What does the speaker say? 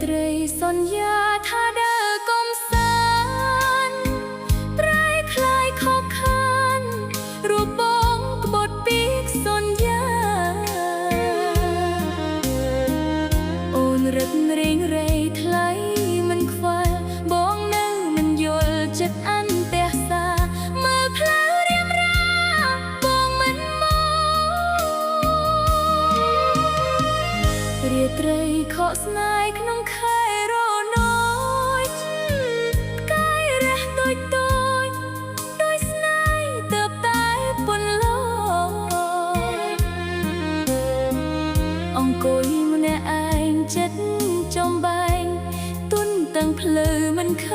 ត្រីសន្យាថាដើរកំសាន្តប្រែคล้ายខកខានរូបបងក្បត់ពីសន្យាអូនរឹករេងរៃថ្លៃមិនខ្វល់បងនៅមិនយល់ចិត្តអានផ្ទះសាមើលផ្លូវរៀមរាបងមិនមករាត្រីខកស្នេហ៍ក្នុងខែរនោចផ្កាយរះតូចតូចដោយស្នេហ៍ទើបតែពន្លកអង្គុយម្នាក់ឯងចិត្តចំបែងទុនទាំងភ្លឺមិនឃើ